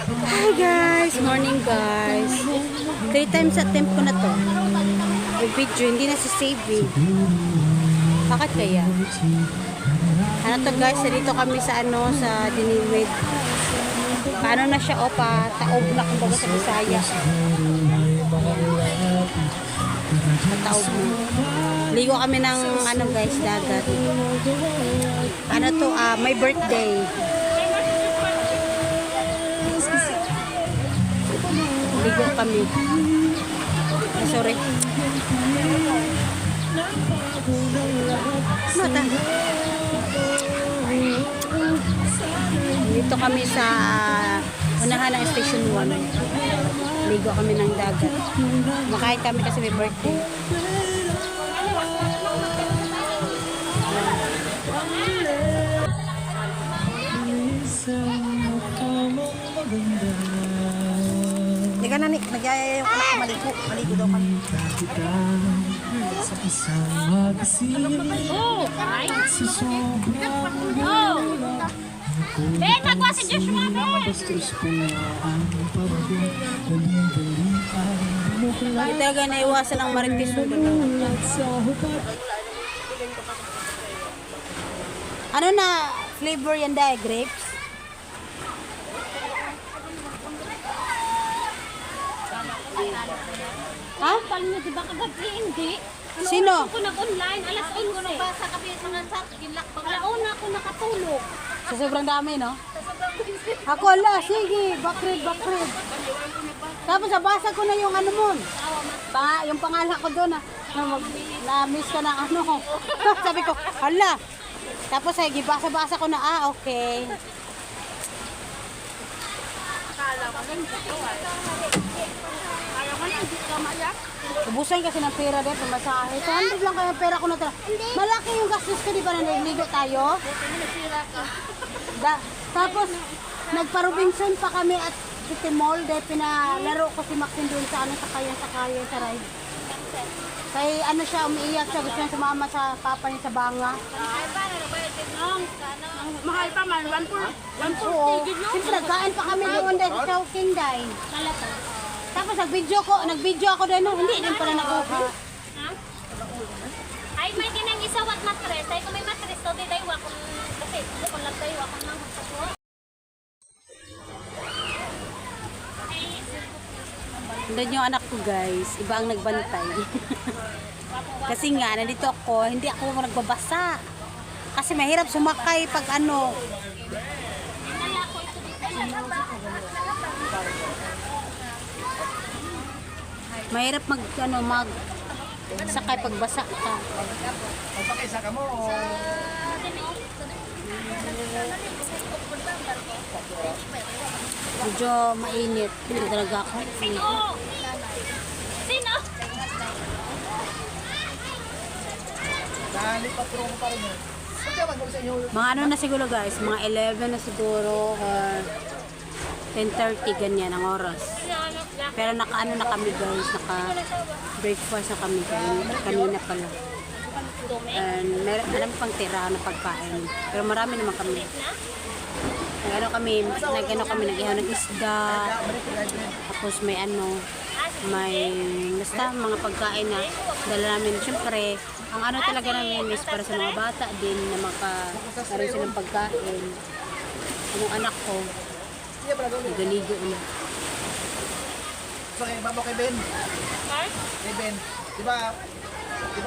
Hi guys! Morning guys! 3 times attempt ko na to. Yung video, hindi na si save eh. Bakit kaya? Ano to guys, dito kami sa sa Diniwid. Paano na siya pa? Taob na kumbaga sa Bisaya. Taob na. Ligo kami ng guys, dagat. Ano to, my birthday. Ligo kami. Sorry. Mata. Dito kami sa unahan ng Station 1. Ligo kami ng dagat. Makain kami kasi may birthday. Hindi ka na nagyaya yung anak ko maligo. Maligo daw kami. Oh! Oh! Ben, nagwa si Joshua, Ben! Hindi talaga naiwasan ang marites. Ano na flavor yan dahil? Grapes? Ha? Pal mo, diba kagabi hindi? Sino? Ako nag-online, alas 11. Kung nabasa ka sa mga chat, alauna ako nakatulog. Sa sobrang dami, no? Ako, ala, sige, bakrid. Tapos nabasa ko na yung ano mo. Yung pangalan ko doon, na-miss ka ng ano. Sabi ko, ala. Tapos ay basa ko na, okay. Ubusan kasi ng pera din, pamasahe. 200 lang kaya pera ko na tala. Malaki yung gastos ko, di ba na nagligo tayo? Tapos, nagpa-Robinson pa kami at City Mall. Dahil pinalaro ko si Maxine doon sa sakayan sa ride. Kaya siya, umiiyak siya. Gusto niya sumama sa papa niya sa banga. Mahal pa man, 140. Oo. Siyempre, nagkain pa kami doon dahil sa Chowking dahil. Tapos nag-video ako doon. Hindi din pala nakuha. Ay, may dinang isawat matres. Ay, kung may matres, to di daywa kung kasi kung lang daywa kung nang magpaswa. Doon yung anak ko guys, iba ang nagbantay. Kasi nga, nandito ako, hindi ako nagbabasa. Kasi mahirap sumakay pag mahirap sakay pag basa ka. Magpakaisa ka mo. Medyo mainit. Hindi talaga ako. Sino? Dali patro mo pa rin yun. Pagka magpapag sa inyo. Mga na siguro guys, mga 11 na siguro or 10:30 ganyan ang oras. Pero na kami guys, naka-breakfast na kami kanina pala. And meron pang tira na pagkain. Pero marami naman kami. Nag-ihaw ng isda. Tapos may basta mga pagkain na dala namin. Siyempre, ang talaga namin is para sa mga bata din na makaroon silang pagkain. Ang anak ko, nagaligo na. So, babo kay Ben. Kay Ben. Diba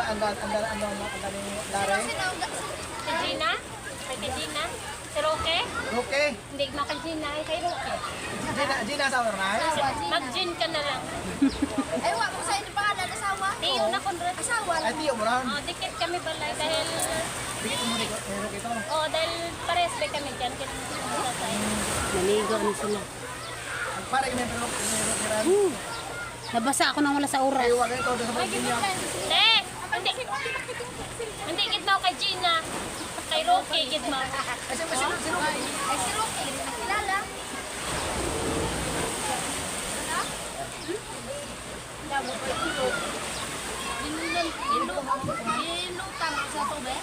ang daming lare? Si Gina? Kay Gina? Si Roque? Okay. Hindi na kay Gina, ay kay Roque. Gina sa ornay? Mag-gin ka na lang. Ay, wag mo sa inyo pangalan, asawa? Tiyo na Conrad. Asawa Ay, tiyo mo ron. Oh, dikit kami balay dahil Bigit mo rin ito. dahil pares ba kami dyan. Naligo na sila. Para yung membro kiran. Nabasa ako nang wala sa oras. Ay, wag ito doon sa mga niya. Hindi gitmaw kay Gina. Kay Roque gitmaw. Ay, sino? Ay, si Rocky, nakilala. Inutang sa tobe.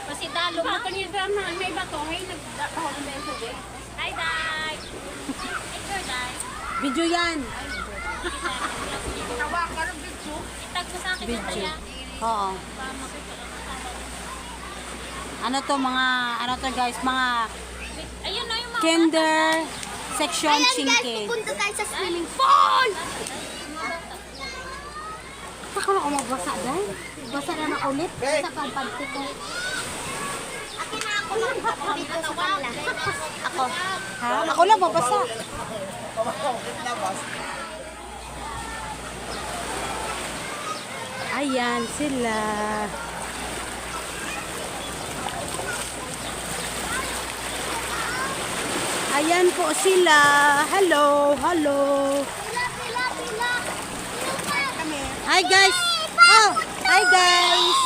Kasi dalo mo kanina na may bato ay nagdahon ng tubig. Hi, Day. Ikaw, Day. Video yan. Tawa ka ng video. Itag mo sa akin yung Video. kaya. Oo. Para makita lang ang tawag. Ano to mga, ano to guys, mga Ayun na yung mga kinder section chinke. Punta tayo sa swimming pool! Ako na ako magbasa dahil. Basa na na ulit sa pampanti ko. Akin na ako lang dito sa kanila. Ako. Ha? Ako lang magbasa. Ayan sila. Ayan po sila. Hello, hello. Hi guys. Oh, hi guys.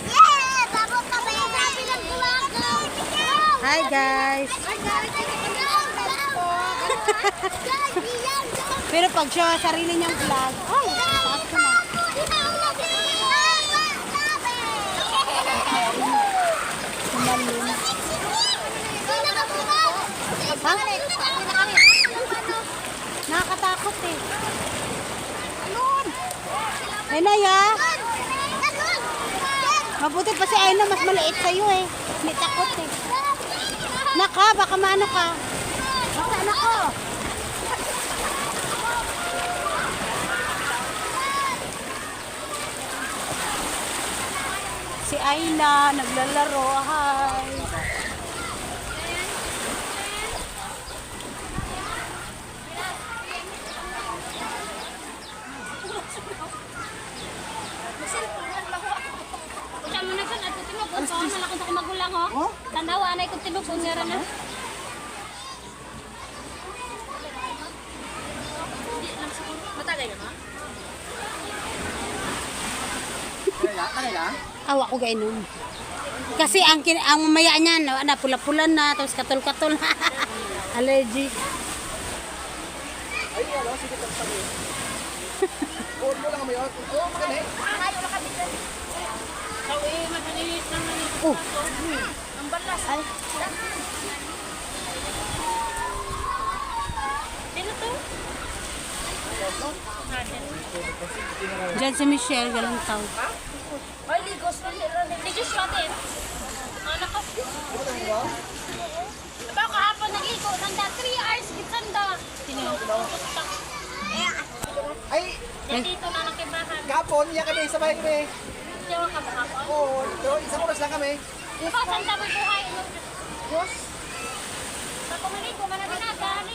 Yeah! Babo kami! Sabi ng tulaga! Hi guys. Pero pag siya sarili niyang vlog, ay, taas ko na. Tumalun. Ha? Nakakatakot eh. Ay, Naya. Mabuti pa si Aina, mas maliit sa'yo eh. May takot eh. Naka, baka maano ka. Basta nako. Si Aina, naglalaro. Hi. Kaya mo na kan ato tinubon ko malaki sa magulang ho. Tanawa anay ko tinubon nga ra na. Matagay na ba? Awa ko gainom. Kasi ang mamaya niya na pula-pula na tapos katol-katol. Allergic. Ay, ano, sige lang sabi. Huwag mo lang kami yun. Oo, kami. Oh. Ang balas. Sino to? Diyan si Michelle, galang tao. Ay, ligos. Di Joshua din. Ano ka? Diba kahapon nag-igo, nanda 3 hours, gitsanda. Ay, Dito na nakibahan. kapon, iya kami, sabay kami. Diwa ka ba kahapon? Oo, pero isang oras lang kami. Ikaw, saan tabi buhay? Diyos. Sa kumaligo, managanagan.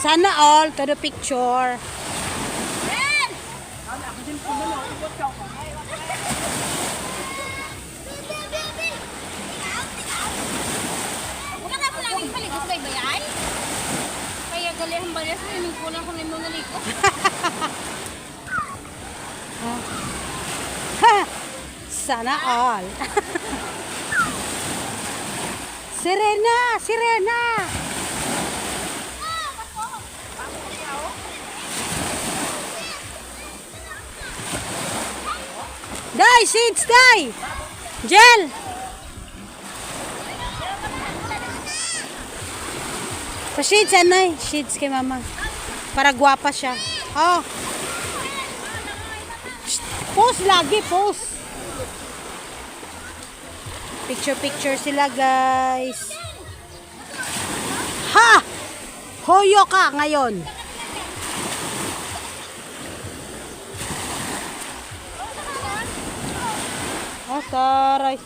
Sana all to the picture. Wala na po namin paligos kay Bayay. Kaya gali ang balas na yung kulang ko na yung naliko. Sana all. Serena, Serena. Dai, seeds, dai. Gel. Pa-shades, anay. Shades kay mama. Para gwapa siya. Oh. Shh, pose lagi, pose. Picture sila, guys. Ha! Hoyo ka ngayon. Oh, taray.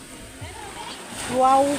Wow.